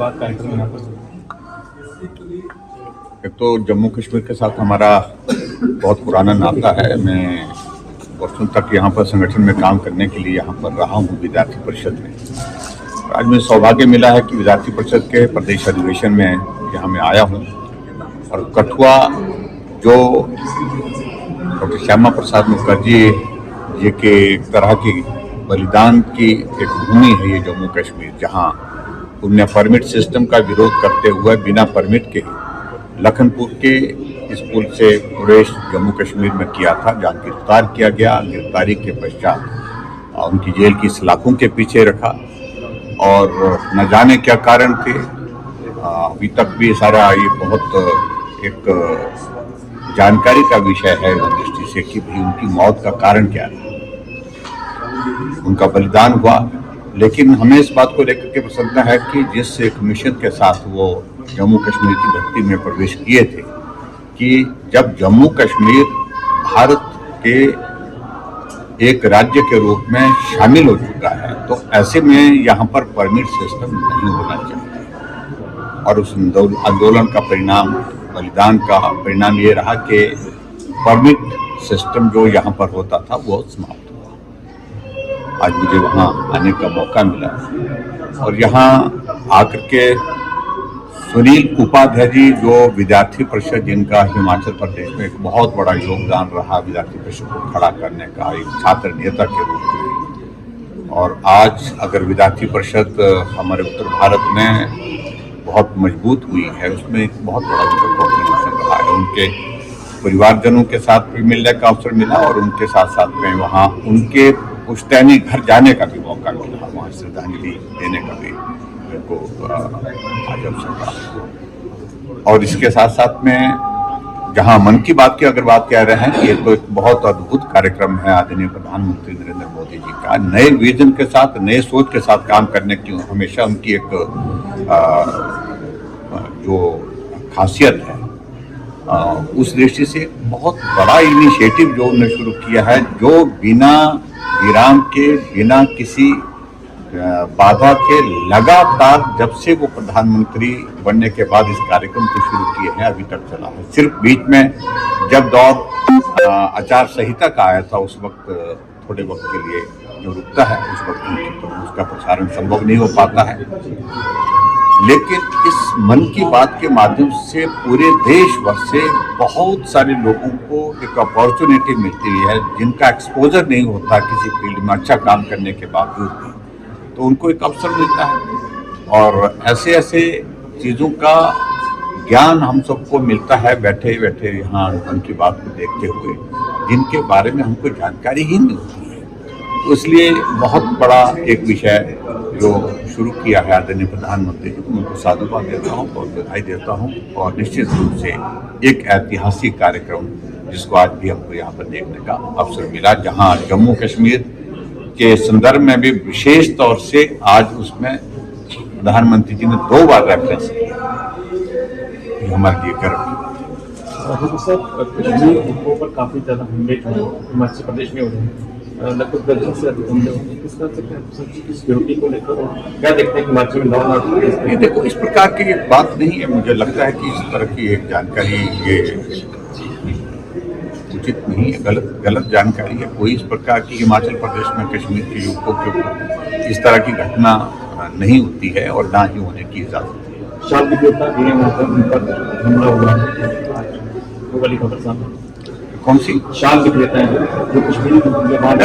मुलाकात कार्यक्रम यहाँ पर? एक तो जम्मू कश्मीर के साथ हमारा बहुत पुराना नाता है। मैं वर्षों तक यहाँ पर संगठन में काम करने के लिए यहाँ पर रहा हूँ विद्यार्थी परिषद में। आज मुझे सौभाग्य मिला है कि विद्यार्थी परिषद के प्रदेश अधिवेशन में यहाँ मैं आया हूँ और कठुआ जो डॉक्टर श्यामा प्रसाद मुखर्जी जी के एक तरह की बलिदान की एक भूमि है ये जम्मू कश्मीर, जहाँ उन्होंने परमिट सिस्टम का विरोध करते हुए बिना परमिट के लखनपुर के स्कूल से प्रवेश जम्मू कश्मीर में किया था, जहाँ गिरफ्तार किया गया। गिरफ्तारी के पश्चात उनकी जेल की सलाखों के पीछे रखा और न जाने क्या कारण थे। अभी तक भी सारा ये बहुत एक जानकारी का विषय है उस दृष्टि से कि भी उनकी मौत का कारण क्या है, उनका बलिदान हुआ। लेकिन हमें इस बात को लेकर के प्रसन्नता है कि जिस एक मिशन के साथ वो जम्मू कश्मीर की धरती में प्रवेश किए थे कि जब जम्मू कश्मीर भारत के एक राज्य के रूप में शामिल हो चुका है तो ऐसे में यहाँ पर परमिट सिस्टम नहीं होना चाहिए। और उस आंदोलन का परिणाम, बलिदान का परिणाम ये रहा कि परमिट सिस्टम जो यहाँ पर होता था वो समाप्त हुआ। आज मुझे वहाँ आने का मौका मिला और यहाँ आकर के सुनील उपाध्याय जी जो विद्यार्थी परिषद, जिनका हिमाचल प्रदेश में एक बहुत बड़ा योगदान रहा विद्यार्थी परिषद को खड़ा करने का एक छात्र नेता के रूप में, और आज अगर विद्यार्थी परिषद हमारे उत्तर भारत में बहुत मजबूत हुई है, उसमें एक बहुत बड़ा उनका कॉन्ट्रीब्यूशन रहा है। उनके परिवारजनों के साथ भी मिलने का अवसर मिला और उनके साथ साथ में वहाँ उनके पुश्तैनी घर जाने का भी मौका मिला, वहाँ श्रद्धांजलि देने का भी को आज अवसर रहा। और इसके साथ साथ में जहां मन की बात की अगर बात कह रहे हैं, ये तो एक बहुत अद्भुत कार्यक्रम है आदरणीय प्रधानमंत्री नरेंद्र मोदी जी का। नए विजन के साथ, नए सोच के साथ काम करने की हमेशा उनकी एक जो खासियत है, उस दृष्टि से बहुत बड़ा इनिशिएटिव जो उन्होंने शुरू किया है, जो बिना विराम के, बिना किसी बाधा के लगातार जब से वो प्रधानमंत्री बनने के बाद इस कार्यक्रम को शुरू किए हैं अभी तक चला है। सिर्फ बीच में जब दौर आचार संहिता का आया था उस वक्त थोड़े वक्त के लिए जो रुकता है उस वक्त तो उसका प्रसारण संभव नहीं हो पाता है। लेकिन इस मन की बात के माध्यम से पूरे देश भर से बहुत सारे लोगों को एक अपॉर्चुनिटी मिलती है जिनका एक्सपोजर नहीं होता किसी फील्ड में अच्छा काम करने के बावजूद भी, तो उनको एक अवसर मिलता है। और ऐसे ऐसे चीज़ों का ज्ञान हम सबको मिलता है बैठे बैठे यहाँ मन की बात को देखते हुए, जिनके बारे में हमको जानकारी ही नहीं होती है। तो इसलिए बहुत बड़ा एक विषय जो शुरू किया है आदरणीय प्रधानमंत्री जी, उनको साधुवाद देता हूँ और बधाई देता हूँ। और निश्चित रूप से एक ऐतिहासिक कार्यक्रम जिसको आज भी हमको यहाँ पर देखने का अवसर मिला, जहाँ जम्मू कश्मीर के संदर्भ में भी विशेष तौर से आज उसमें प्रधानमंत्री जी ने 2 बार रेफरेंस किया, हमारे लिए गर्व है। सर, कश्मीर मुद्दों पर काफी ज्यादा हमले हिमाचल प्रदेश में हो रहे हैं, लगभग दर्जन से अधिक हमले होते हैं। किस तरह से सिक्योरिटी को लेकर क्या देखते हैं हिमाचल में लॉ? ये देखो, इस प्रकार की एक बात नहीं है। मुझे लगता है कि इस तरह की एक जानकारी ये उचित नहीं है, गलत जानकारी है। कोई इस प्रकार की हिमाचल प्रदेश में कश्मीर के युवकों के ऊपर इस तरह की घटना नहीं होती है और ना ही होने की इजाजत है। शाल विक्रेता हमला हुआ वो वाली खबर सामने, कौन सी? शाल विक्रेता है जो कश्मीरी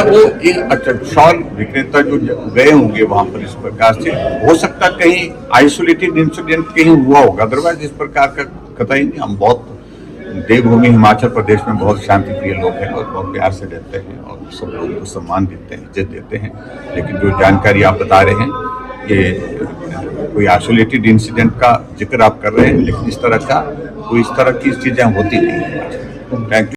वो एक अच्छा शॉल विक्रेता जो गए होंगे वहां पर, इस प्रकार से हो सकता कहीं आइसोलेटेड इंसिडेंट कहीं हुआ होगा, अदरवाइज इस प्रकार का कतई नहीं। हम बहुत देवभूमि हिमाचल प्रदेश में बहुत शांति प्रिय लोग हैं और बहुत प्यार से रहते हैं और सब लोगों को सम्मान देते हैं, इज्जत देते हैं। लेकिन जो जानकारी आप बता रहे हैं ये कोई आइसोलेटेड इंसिडेंट का जिक्र आप कर रहे हैं, लेकिन इस तरह की चीजें होती नहीं है। Thank you.